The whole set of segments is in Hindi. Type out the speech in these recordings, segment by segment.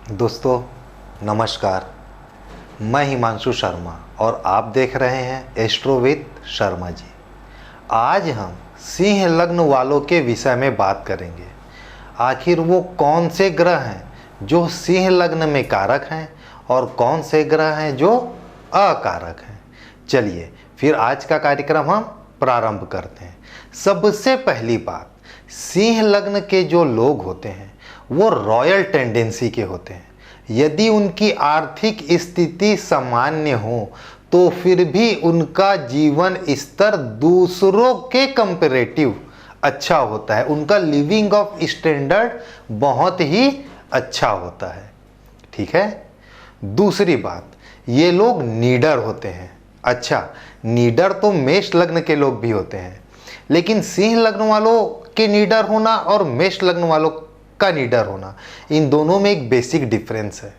दोस्तों नमस्कार, मैं हिमांशु शर्मा और आप देख रहे हैं एस्ट्रो विद शर्मा जी। आज हम सिंह लग्न वालों के विषय में बात करेंगे। आखिर वो कौन से ग्रह हैं जो सिंह लग्न में कारक हैं और कौन से ग्रह हैं जो अकारक हैं। चलिए फिर आज का कार्यक्रम हम प्रारंभ करते हैं। सबसे पहली बात, सिंह लग्न के जो लोग होते हैं वो रॉयल टेंडेंसी के होते हैं। यदि उनकी आर्थिक स्थिति सामान्य हो तो फिर भी उनका जीवन स्तर दूसरों के कंपैरेटिव अच्छा होता है। उनका लिविंग ऑफ स्टैंडर्ड बहुत ही अच्छा होता है। ठीक है। दूसरी बात, ये लोग नीडर होते हैं। अच्छा, नीडर तो मेष लग्न के लोग भी होते हैं, लेकिन सिंह लग्न वालों के नीडर होना और मेष लग्न वालों का नीडर होना, इन दोनों में एक बेसिक डिफरेंस है।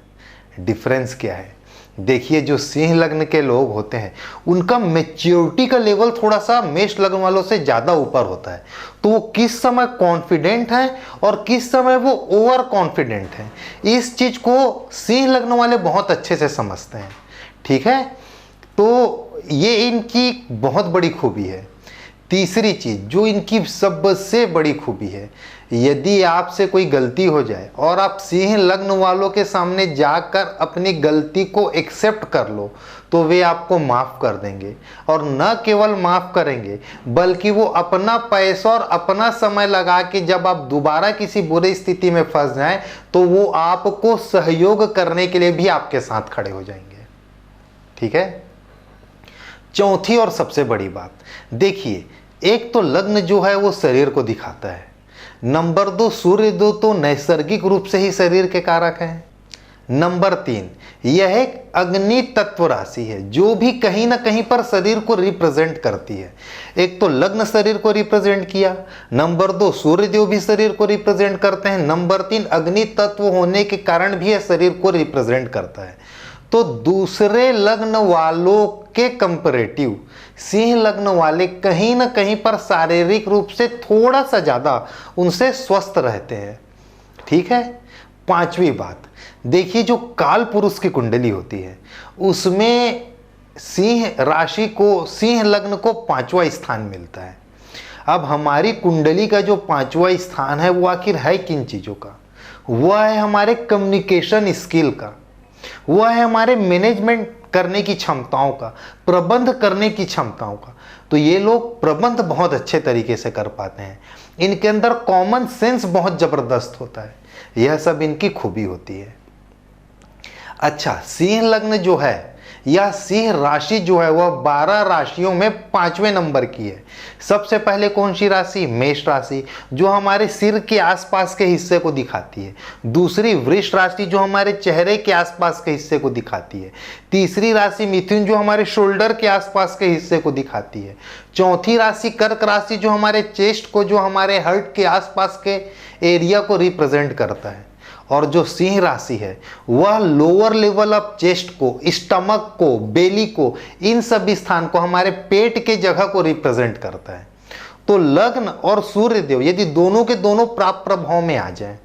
डिफरेंस क्या है? देखिए, जो सिंह लग्न के लोग होते हैं उनका मैच्योरिटी का लेवल थोड़ा सा मेष लग्न वालों से ज़्यादा ऊपर होता है। तो वो किस समय कॉन्फिडेंट हैं और किस समय वो ओवर कॉन्फिडेंट हैं, इस चीज़ को सिंह लग्न वाले बहुत अच्छे से समझते हैं। ठीक है, तो ये इनकी बहुत बड़ी खूबी है। तीसरी चीज़ जो इनकी सबसे बड़ी खूबी है, यदि आपसे कोई गलती हो जाए और आप सिंह लग्न वालों के सामने जाकर अपनी गलती को एक्सेप्ट कर लो तो वे आपको माफ़ कर देंगे। और न केवल माफ़ करेंगे बल्कि वो अपना पैसा और अपना समय लगा के जब आप दोबारा किसी बुरी स्थिति में फंस जाएं तो वो आपको सहयोग करने के लिए भी आपके साथ खड़े हो जाएंगे। ठीक है। चौथी और सबसे बड़ी बात, देखिए, एक तो लग्न जो है वो शरीर को दिखाता है। नंबर 2, सूर्य दो तो नैसर्गिक रूप से ही शरीर के कारक हैं। नंबर 3, यह एक अग्नि तत्व राशि है जो भी कहीं ना कहीं पर शरीर को रिप्रेजेंट करती है। एक तो लग्न शरीर को रिप्रेजेंट किया, नंबर 2 सूर्य देव भी शरीर को रिप्रेजेंट करते हैं, नंबर 3 अग्नि तत्व होने के कारण भी यह शरीर को रिप्रेजेंट करता है। तो दूसरे लग्न वालों के कंपैरेटिव सिंह लग्न वाले कहीं ना कहीं पर शारीरिक रूप से थोड़ा सा ज़्यादा उनसे स्वस्थ रहते हैं। ठीक है। पांचवी बात, देखिए, जो काल पुरुष की कुंडली होती है उसमें सिंह राशि को, सिंह लग्न को 5वां स्थान मिलता है। अब हमारी कुंडली का जो 5वां स्थान है वो आखिर है किन चीज़ों का? वह है हमारे कम्युनिकेशन स्किल का, वह है हमारे मैनेजमेंट करने की क्षमताओं का, प्रबंध करने की क्षमताओं का। तो ये लोग प्रबंध बहुत अच्छे तरीके से कर पाते हैं। इनके अंदर कॉमन सेंस बहुत ज़बरदस्त होता है। यह सब इनकी खूबी होती है। अच्छा, सिंह लग्न जो है या सिंह राशि जो है वह 12 राशियों में 5वें नंबर की है। सबसे पहले कौन सी राशि? मेष राशि, जो हमारे सिर के आसपास के हिस्से को दिखाती है। दूसरी वृष राशि जो हमारे चेहरे के आसपास के हिस्से को दिखाती है। तीसरी राशि मिथुन जो हमारे शोल्डर के आसपास के हिस्से को दिखाती है। चौथी राशि कर्क राशि जो हमारे चेस्ट को, जो हमारे हार्ट के आसपास के एरिया को रिप्रेजेंट करता है। और जो सिंह राशि है वह लोअर लेवल ऑफ चेस्ट को, स्टमक को, बेली को, इन सब स्थान को, हमारे पेट के जगह को रिप्रेजेंट करता है। तो लग्न और सूर्य देव यदि दोनों के दोनों प्राप्त प्रभाव में आ जाएं,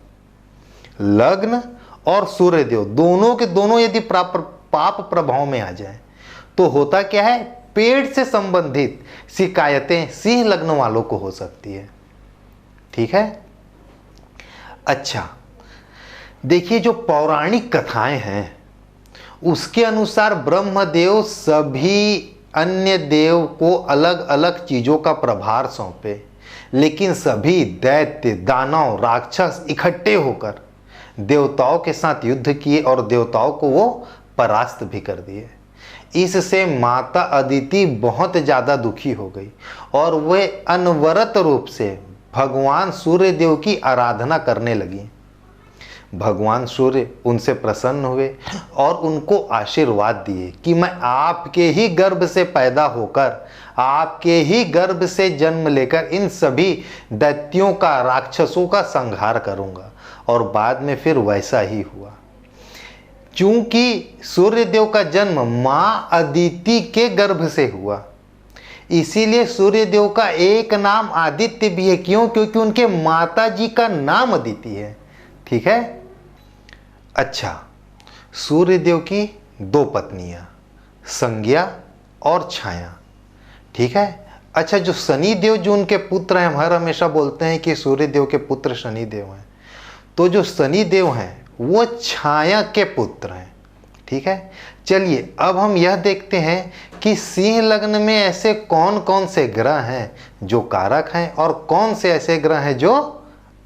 लग्न और सूर्य देव दोनों के दोनों यदि पाप प्रभाव में आ जाएं, तो होता क्या है? पेट से संबंधित शिकायतें सिंह लग्न वालों को हो सकती है। ठीक है। अच्छा, देखिए, जो पौराणिक कथाएं हैं उसके अनुसार ब्रह्मदेव सभी अन्य देव को अलग अलग चीज़ों का प्रभार सौंपे, लेकिन सभी दैत्य, दानव, राक्षस इकट्ठे होकर देवताओं के साथ युद्ध किए और देवताओं को वो परास्त भी कर दिए। इससे माता अदिति बहुत ज़्यादा दुखी हो गई और वे अनवरत रूप से भगवान सूर्य देव की आराधना करने लगी। भगवान सूर्य उनसे प्रसन्न हुए और उनको आशीर्वाद दिए कि मैं आपके ही गर्भ से पैदा होकर, आपके ही गर्भ से जन्म लेकर इन सभी दैत्यों का, राक्षसों का संहार करूंगा। और बाद में फिर वैसा ही हुआ। चूंकि सूर्यदेव का जन्म मां अदिति के गर्भ से हुआ, इसीलिए सूर्यदेव का एक नाम आदित्य भी है। क्यों? क्योंकि उनके माता जी का नाम अदिति है। ठीक है। अच्छा, सूर्यदेव की दो पत्नियां, संज्ञा और छाया, ठीक है। अच्छा, जो शनिदेव जो उनके पुत्र हैं, हम हर हमेशा बोलते हैं कि सूर्यदेव के पुत्र शनिदेव हैं, तो जो शनिदेव हैं वो छाया के पुत्र हैं, ठीक है। चलिए अब हम यह देखते हैं कि सिंह लग्न में ऐसे कौन कौन से ग्रह हैं जो कारक हैं और कौन से ऐसे ग्रह हैं जो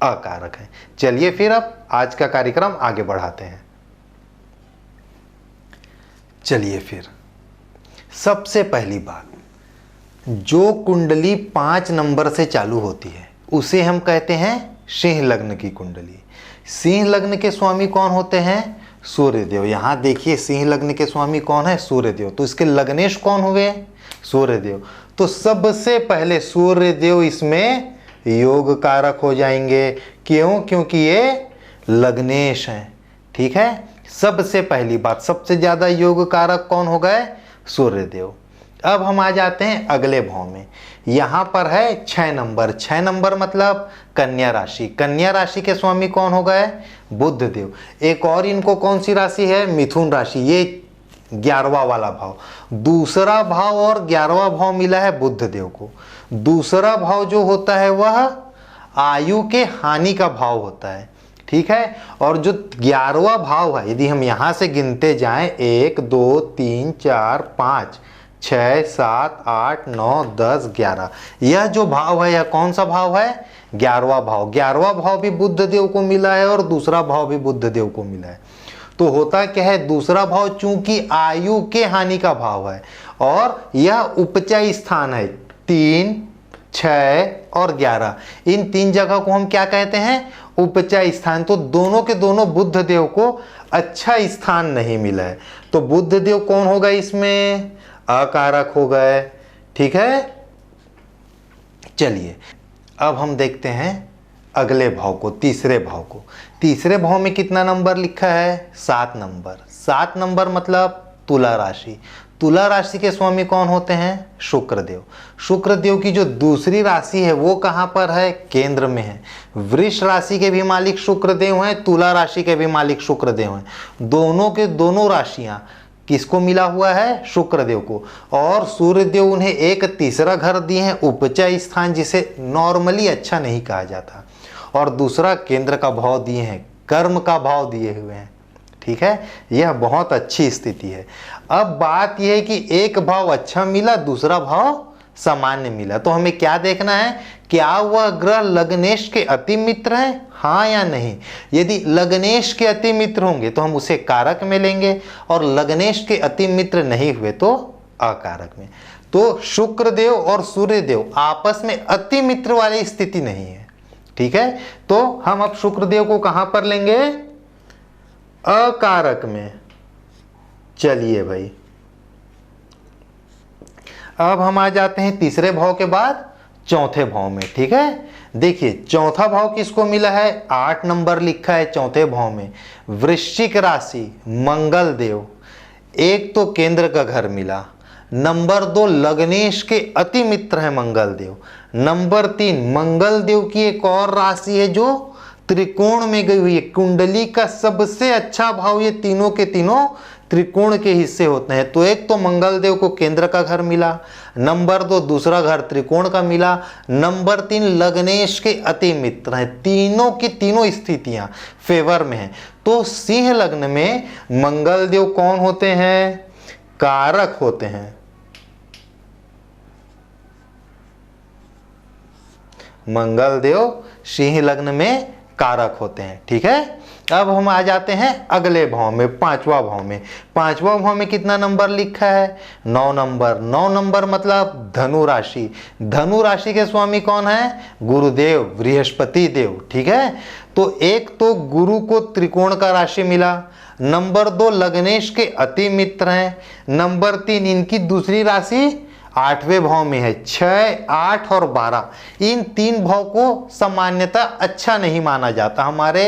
अकारक हैं। चलिए फिर अब आज का कार्यक्रम आगे बढ़ाते हैं। चलिए फिर सबसे पहली बात, जो कुंडली 5 नंबर से चालू होती है उसे हम कहते हैं सिंह लग्न की कुंडली। सिंह लग्न के स्वामी कौन होते हैं? सूर्यदेव। यहाँ देखिए सिंह लग्न के स्वामी कौन है? सूर्यदेव। तो इसके लग्नेश कौन हुए? सूर्यदेव। तो सबसे पहले सूर्यदेव इसमें योग कारक हो जाएंगे। क्यों? क्योंकि ये लग्नेश हैं, ठीक है। सबसे पहली बात, सबसे ज्यादा योग कारक कौन हो गए? सूर्यदेव। अब हम आ जाते हैं अगले भाव में। यहाँ पर है 6 नंबर। 6 नंबर मतलब कन्या राशि। कन्या राशि के स्वामी कौन हो गए? बुध देव। एक और इनको कौन सी राशि है? मिथुन राशि। ये 11वां वाला भाव, दूसरा भाव और 11वां भाव मिला है बुध देव को। दूसरा भाव जो होता है वह आयु के हानि का भाव होता है, ठीक है। और जो 11वां भाव है, यदि हम यहाँ से गिनते जाएं 1 2 3 4 5 6 7 8 9 10 11, यह जो भाव है यह कौन सा भाव है? 11वां भाव। 11वां भाव भी बुध देव को मिला है और दूसरा भाव भी बुध देव को मिला है। तो होता क्या है, दूसरा भाव चूंकि आयु के हानि का भाव है और यह उपचय स्थान है 3 6 और 11, इन 3 जगह को हम क्या कहते हैं? उपचय स्थान। तो दोनों के दोनों बुध देव को अच्छा स्थान नहीं मिला है, तो बुध देव कौन होगा? इसमें अकारक हो गए, ठीक है। चलिए अब हम देखते हैं अगले भाव को, तीसरे भाव को। तीसरे भाव में कितना नंबर लिखा है? 7 नंबर। 7 नंबर मतलब तुला राशि। तुला राशि के स्वामी कौन होते हैं? शुक्रदेव। शुक्रदेव की जो दूसरी राशि है वो कहाँ पर है? केंद्र में है। वृष राशि के भी मालिक शुक्रदेव हैं, तुला राशि के भी मालिक शुक्रदेव हैं। दोनों के दोनों राशियां किसको मिला हुआ है? शुक्रदेव को। और सूर्यदेव उन्हें एक तीसरा घर दिए हैं, उपचय स्थान, जिसे नॉर्मली अच्छा नहीं कहा जाता। और दूसरा केंद्र का भाव दिए हैं, कर्म का भाव दिए हुए हैं, ठीक है। यह बहुत अच्छी स्थिति है। अब बात यह है कि एक भाव अच्छा मिला, दूसरा भाव सामान्य मिला, तो हमें क्या देखना है? क्या वह ग्रह लग्नेश के अति मित्र हैं, हाँ या नहीं। यदि लग्नेश के अति मित्र होंगे तो हम उसे कारक में लेंगे, और लग्नेश के अति मित्र नहीं हुए तो अकारक में। तो शुक्रदेव और सूर्यदेव आपस में अति मित्र वाली स्थिति नहीं है, ठीक है। तो हम अब शुक्रदेव को कहां पर लेंगे? अकारक में। चलिए भाई, अब हम आ जाते हैं तीसरे भाव के बाद चौथे भाव में, ठीक है। देखिए चौथा भाव किसको मिला है? 8 नंबर लिखा है चौथे भाव में। वृश्चिक राशि, मंगल देव। एक तो केंद्र का घर मिला, नंबर 2 लग्नेश के अति मित्र है मंगल देव। नंबर 3 मंगल देव की एक और राशि है जो त्रिकोण में गई हुई है। कुंडली का सबसे अच्छा भाव, ये तीनों के तीनों त्रिकोण के हिस्से होते हैं। तो एक तो मंगल देव को केंद्र का घर मिला, नंबर 2 दूसरा घर त्रिकोण का मिला, नंबर 3 लग्नेश के अति मित्र हैं। तीनों की तीनों स्थितियां फेवर में हैं। तो सिंह लग्न में मंगल देव कौन होते हैं? कारक होते हैं। मंगल देव सिंह लग्न में कारक होते हैं, ठीक है। अब हम आ जाते हैं अगले भाव में, 5वां भाव में। 5वां भाव में कितना नंबर लिखा है? 9 नंबर। 9 नंबर मतलब धनु राशि। धनु राशि के स्वामी कौन है? गुरुदेव, बृहस्पति देव, ठीक है। तो एक तो गुरु को त्रिकोण का राशि मिला, नंबर 2 लग्नेश के अति मित्र हैं, नंबर 3 इनकी दूसरी राशि 8वें भाव में है। 6 8 और 12 इन 3 भाव को सामान्यतः अच्छा नहीं माना जाता। हमारे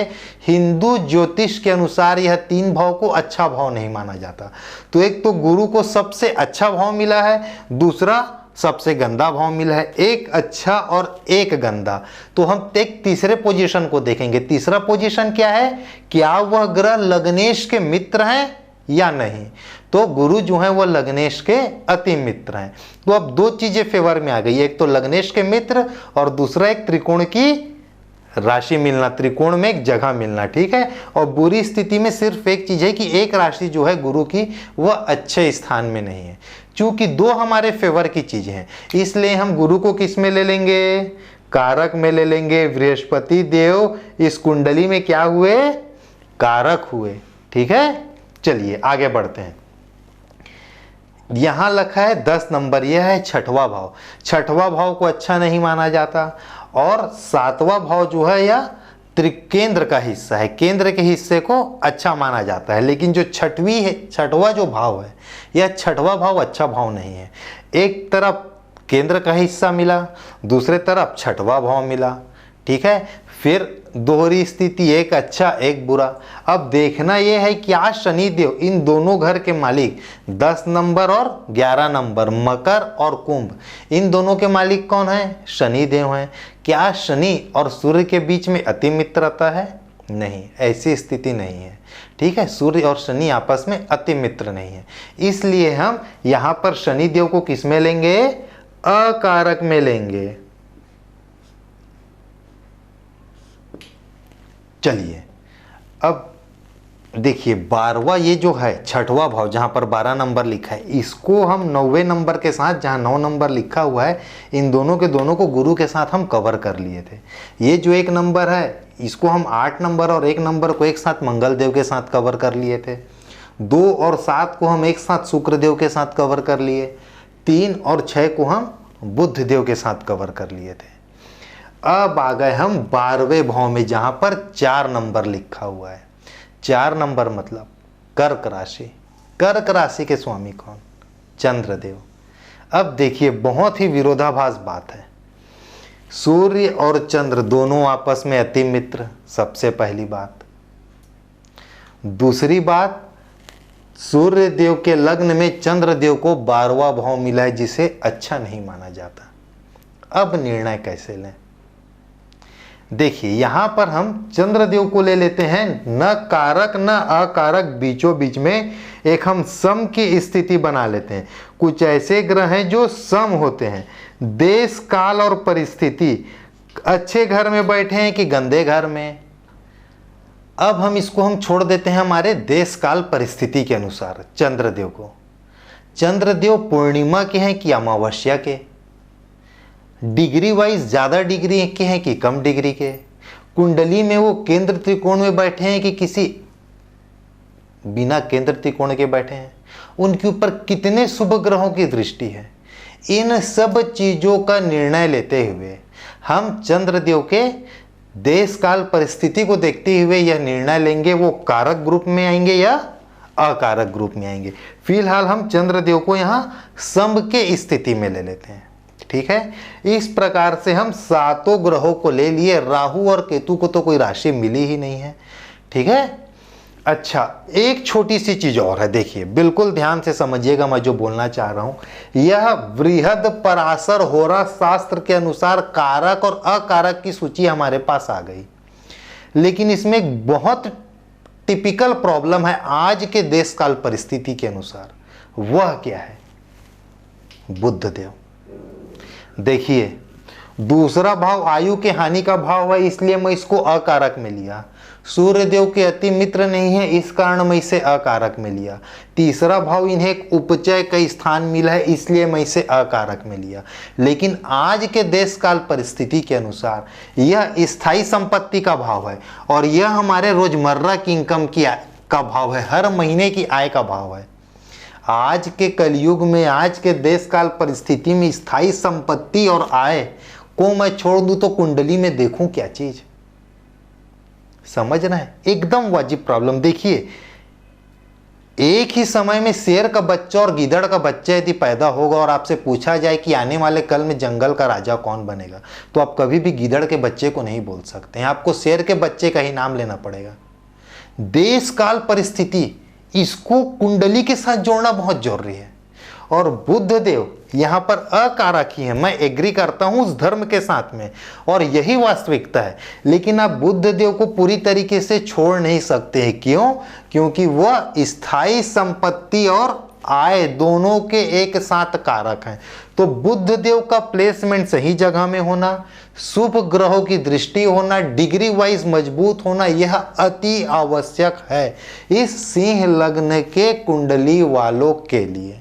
हिंदू ज्योतिष के अनुसार यह 3 भाव को अच्छा भाव नहीं माना जाता। तो एक तो गुरु को सबसे अच्छा भाव मिला है, दूसरा सबसे गंदा भाव मिला है, एक अच्छा और एक गंदा। तो हम एक तीसरे पोजीशन को देखेंगे। तीसरा पोजीशन क्या है, क्या वह ग्रह लग्नेश के मित्र हैं या नहीं। तो गुरु जो है वह लग्नेश के अति मित्र हैं। तो अब दो चीजें फेवर में आ गई, एक तो लग्नेश के मित्र और दूसरा एक त्रिकोण की राशि मिलना, त्रिकोण में एक जगह मिलना, ठीक है। और बुरी स्थिति में सिर्फ एक चीज है कि एक राशि जो है गुरु की वह अच्छे स्थान में नहीं है। चूंकि दो हमारे फेवर की चीजें हैं, इसलिए हम गुरु को किस में ले लेंगे, कारक में ले लेंगे। बृहस्पति देव इस कुंडली में क्या हुए, कारक हुए, ठीक है। चलिए आगे बढ़ते हैं। यहां लिखा है 10 नंबर, यह है छठवां भाव। छठवां भाव को अच्छा नहीं माना जाता और सातवां भाव जो है यह त्रिकेंद्र का हिस्सा है, केंद्र के हिस्से को अच्छा माना जाता है। लेकिन जो छठवां जो भाव है, यह छठवां भाव अच्छा भाव नहीं है। एक तरफ केंद्र का हिस्सा मिला, दूसरे तरफ छठवां भाव मिला, ठीक है। फिर दोहरी स्थिति, एक अच्छा एक बुरा। अब देखना यह है कि आज शनिदेव इन दोनों घर के मालिक 10 नंबर और 11 नंबर, मकर और कुंभ, इन दोनों के मालिक कौन है, शनिदेव हैं। क्या शनि और सूर्य के बीच में अति मित्रता है, नहीं, ऐसी स्थिति नहीं है, ठीक है। सूर्य और शनि आपस में अति मित्र नहीं है, इसलिए हम यहां पर शनिदेव को किस में लेंगे, अकारक में लेंगे। चलिए अब देखिए 12वां ये जो है छठवां भाव, जहां पर 12 नंबर लिखा है, इसको हम 9वें नंबर के साथ, जहां 9 नंबर लिखा हुआ है, इन दोनों के दोनों को गुरु के साथ हम कवर कर लिए थे। ये जो एक नंबर है इसको हम 8 नंबर और 1 नंबर को एक साथ मंगल देव के साथ कवर कर लिए थे। 2 और 7 को हम एक साथ शुक्र देव के साथ कवर कर लिए। 3 और 6 को हम बुध देव के साथ कवर कर लिए थे। अब आ गए हम 12वें भाव में, जहां पर 4 नंबर लिखा हुआ है। 4 नंबर मतलब कर्क राशि। कर्क राशि के स्वामी कौन, चंद्रदेव। अब देखिए बहुत ही विरोधाभास बात है, सूर्य और चंद्र दोनों आपस में अति मित्र, सबसे पहली बात। दूसरी बात, सूर्य देव के लग्न में चंद्र देव को 12वां भाव मिला है, जिसे अच्छा नहीं माना जाता। अब निर्णय कैसे लें, देखिए यहां पर हम चंद्रदेव को ले लेते हैं, न कारक न अकारक, बीचों बीच में एक हम सम की स्थिति बना लेते हैं। कुछ ऐसे ग्रह हैं जो सम होते हैं, देश काल और परिस्थिति, अच्छे घर में बैठे हैं कि गंदे घर में। अब हम इसको हम छोड़ देते हैं हमारे देश काल परिस्थिति के अनुसार चंद्रदेव को। चंद्रदेव पूर्णिमा के हैं कि अमावस्या के, डिग्री वाइज ज़्यादा डिग्री के हैं कि कम डिग्री के, कुंडली में वो केंद्र त्रिकोण में बैठे हैं कि किसी बिना केंद्र त्रिकोण के बैठे हैं, उनके ऊपर कितने शुभ ग्रहों की दृष्टि है, इन सब चीज़ों का निर्णय लेते हुए हम चंद्रदेव के देश काल परिस्थिति को देखते हुए यह निर्णय लेंगे वो कारक ग्रुप में आएंगे या अकारक ग्रुप में आएंगे। फिलहाल हम चंद्रदेव को यहाँ सम के स्थिति में ले लेते हैं, ठीक है। इस प्रकार से हम 7 ग्रहों को ले लिए, राहु और केतु को तो कोई राशि मिली ही नहीं है, ठीक है। अच्छा, एक छोटी सी चीज और है, देखिए बिल्कुल ध्यान से समझिएगा मैं जो बोलना चाह रहा हूं। यह बृहद पराशर होरा शास्त्र के अनुसार कारक और अकारक की सूची हमारे पास आ गई, लेकिन इसमें एक बहुत टिपिकल प्रॉब्लम है आज के देश काल परिस्थिति के अनुसार। वह क्या है, बुध देव। देखिए दूसरा भाव आयु के हानि का भाव है, इसलिए मैं इसको अकारक में लिया। सूर्य देव के अति मित्र नहीं है, इस कारण मैं इसे अकारक में लिया। तीसरा भाव इन्हें एक उपचय का स्थान मिला है, इसलिए मैं इसे अकारक में लिया। लेकिन आज के देश काल परिस्थिति के अनुसार यह स्थायी संपत्ति का भाव है और यह हमारे रोजमर्रा की इनकम की का भाव है, हर महीने की आय का भाव है। आज के कलयुग में, आज के देश काल परिस्थिति में स्थायी संपत्ति और आय को मैं छोड़ दूं तो कुंडली में देखूं क्या चीज, समझना है, एकदम वाजिब प्रॉब्लम। देखिए एक ही समय में शेर का बच्चा और गीदड़ का बच्चा यदि पैदा होगा और आपसे पूछा जाए कि आने वाले कल में जंगल का राजा कौन बनेगा, तो आप कभी भी गीदड़ के बच्चे को नहीं बोल सकते हैं, आपको शेर के बच्चे का ही नाम लेना पड़ेगा। देश काल परिस्थिति, इसको कुंडली के साथ जोड़ना बहुत जरूरी है। और बुद्ध देव यहाँ पर अकारक ही है। मैं एग्री करता हूँ उस धर्म के साथ में और यही वास्तविकता है, लेकिन आप बुद्ध देव को पूरी तरीके से छोड़ नहीं सकते हैं। क्यों? क्योंकि वह स्थायी संपत्ति और आय दोनों के एक साथ कारक हैं। तो बुद्ध देव का प्लेसमेंट सही जगह में होना, शुभ ग्रहों की दृष्टि होना, डिग्री वाइज मजबूत होना, यह अति आवश्यक है इस सिंह लग्न के कुंडली वालों के लिए।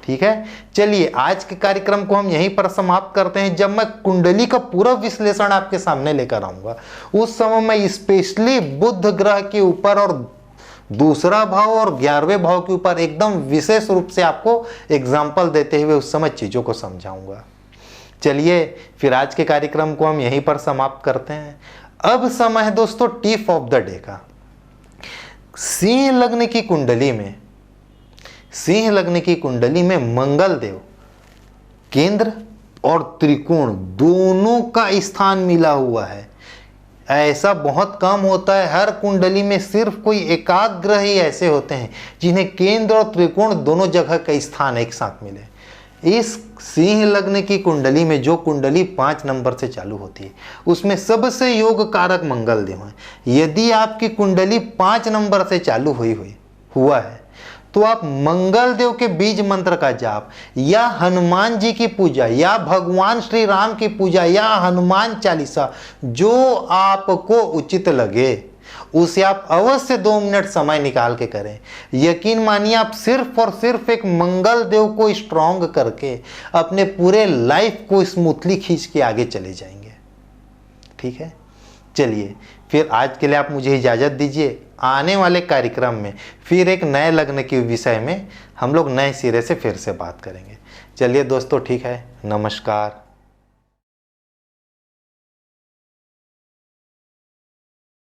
ठीक है, चलिए आज के कार्यक्रम को हम यहीं पर समाप्त करते हैं। जब मैं कुंडली का पूरा विश्लेषण आपके सामने लेकर आऊंगा उस समय मैं स्पेशली बुध ग्रह के ऊपर और दूसरा भाव और 11वें भाव के ऊपर एकदम विशेष रूप से आपको एग्जाम्पल देते हुए उस समय चीजों को समझाऊंगा। चलिए फिर आज के कार्यक्रम को हम यहीं पर समाप्त करते हैं। अब समय है दोस्तों टिप ऑफ द डे का। सिंह लग्न की कुंडली में मंगल देव केंद्र और त्रिकोण दोनों का स्थान मिला हुआ है। ऐसा बहुत कम होता है, हर कुंडली में सिर्फ कोई एकाग्र ग्रह ही ऐसे होते हैं जिन्हें केंद्र और त्रिकोण दोनों जगह का स्थान एक साथ मिले। इस सिंह लग्न की कुंडली में जो कुंडली 5 नंबर से चालू होती है उसमें सबसे योग कारक मंगल देव है। यदि आपकी कुंडली 5 नंबर से चालू हुआ है तो आप मंगल देव के बीज मंत्र का जाप या हनुमान जी की पूजा या भगवान श्री राम की पूजा या हनुमान चालीसा जो आपको उचित लगे उसे आप अवश्य 2 मिनट समय निकाल के करें। यकीन मानिए आप सिर्फ और सिर्फ एक मंगल देव को स्ट्रॉन्ग करके अपने पूरे लाइफ को स्मूथली खींच के आगे चले जाएंगे। ठीक है, चलिए फिर आज के लिए आप मुझे इजाज़त दीजिए। आने वाले कार्यक्रम में फिर एक नए लग्न के विषय में हम लोग नए सिरे से फिर से बात करेंगे। चलिए दोस्तों, ठीक है, नमस्कार।